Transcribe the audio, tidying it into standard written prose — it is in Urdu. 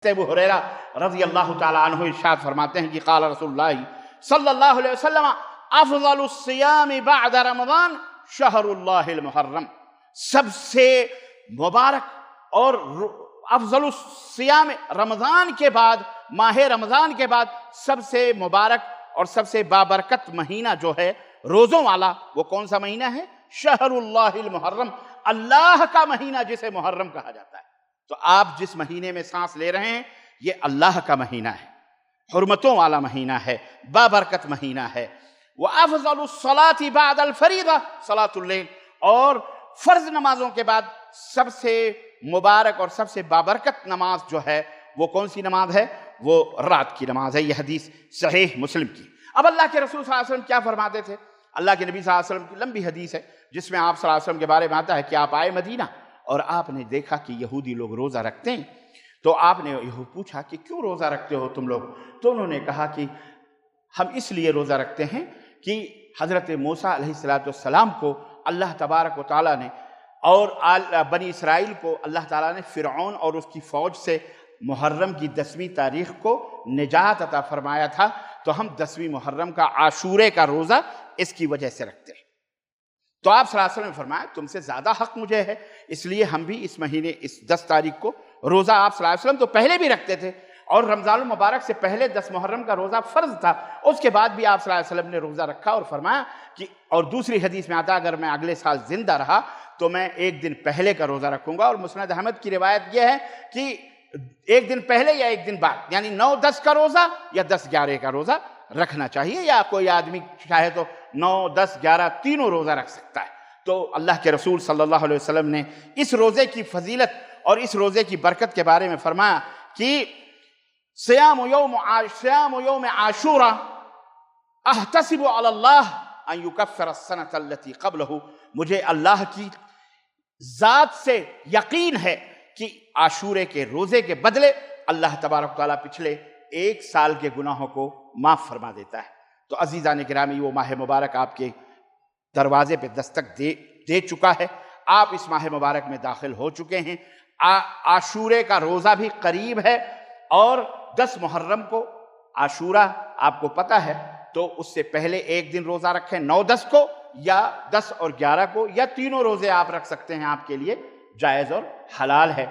ابو ہریرہ رضی اللہ تعالیٰ عنہ ارشاد فرماتے ہیں کہ قال رسول اللہ صلی اللہ علیہ وسلم افضل الصیام بعد رمضان شہر اللہ المحرم، سب سے مبارک اور افضل الصیام رمضان کے بعد، ماہ رمضان کے بعد سب سے مبارک اور سب سے بابرکت مہینہ جو ہے روزوں والا، وہ کون سا مہینہ ہے؟ شہر اللہ المحرم، اللہ کا مہینہ جسے محرم کہا جاتا ہے۔ تو آپ جس مہینے میں سانس لے رہے ہیں یہ اللہ کا مہینہ ہے، حرمتوں والا مہینہ ہے، بابرکت مہینہ ہے۔ وَأَفْضَلُ الصَّلَاةِ بَعْدَ الْفَرِيضَةِ صَلَاةُ اللَّيْلِ، اور فرض نمازوں کے بعد سب سے مبارک اور سب سے بابرکت نماز جو ہے وہ کون سی نماز ہے؟ وہ رات کی نماز ہے۔ یہ حدیث صحیح مسلم کی۔ اب اللہ کے رسول صلی اللہ علیہ وسلم کیا فرماتے تھے؟ اللہ کے نبی صلی اللہ علیہ وسلم کی لمبی حدیث ہے جس میں آپ صلی اللہ علیہ وسلم کے بارے میں آتا ہے کہ آپ آئے مدینہ اور آپ نے دیکھا کہ یہودی لوگ روزہ رکھتے ہیں، تو آپ نے پوچھا کہ کیوں روزہ رکھتے ہو تم لوگ؟ تو انہوں نے کہا کہ ہم اس لیے روزہ رکھتے ہیں کہ حضرت موسیٰ علیہ السلام کو اللہ تبارک و تعالیٰ نے اور بنی اسرائیل کو اللہ تعالیٰ نے فرعون اور اس کی فوج سے محرم کی 10ویں تاریخ کو نجات عطا فرمایا تھا، تو ہم 10ویں محرم کا عاشورے کا روزہ اس کی وجہ سے رکھتے ہیں۔ تو آپ صلی اللہ علیہ وسلم نے فرمایا تم سے زیادہ حق مجھے ہے، اس لیے ہم بھی اس مہینے اس 10 تاریخ کو روزہ، آپ صلی اللہ علیہ وسلم تو پہلے بھی رکھتے تھے اور رمضان المبارک سے پہلے 10 محرم کا روزہ فرض تھا، اس کے بعد بھی آپ صلی اللہ علیہ وسلم نے روزہ رکھا اور فرمایا کہ، اور دوسری حدیث میں آتا اگر میں اگلے سال زندہ رہا تو میں ایک دن پہلے کا روزہ رکھوں گا، اور مسند احمد کی روایت یہ ہے کہ ایک دن پہلے یا ایک دن بعد، یعنی 9-10 کا روزہ یا 10-11 کا روزہ رکھنا چاہیے، یا کوئی آدمی چاہے تو 9-10-11 تینوں روزہ رکھ سکتا ہے۔ تو اللہ کے رسول صلی اللہ علیہ وسلم نے اس روزے کی فضیلت اور اس روزے کی برکت کے بارے میں فرمایا کہ صیام یوم عاشورہ احتسب علی اللہ ان یکفر السنۃ التي قبلہ، مجھے اللہ کی ذات سے یقین ہے کہ عاشورے کے روزے کے بدلے اللہ تبارک تعالیٰ پچھلے 1 سال کے گناہوں کو معاف فرما دیتا ہے۔ تو عزیزان گرامی، وہ ماہ مبارک آپ کے دروازے پہ دستک دے چکا ہے، آپ اس ماہ مبارک میں داخل ہو چکے ہیں، عاشورے کا روزہ بھی قریب ہے، اور 10 محرم کو عاشورہ آپ کو پتہ ہے، تو اس سے پہلے ایک دن روزہ رکھیں 9-10 کو، یا 10 اور 11 کو، یا تینوں روزے آپ رکھ سکتے ہیں، آپ کے لیے جائز اور حلال ہے۔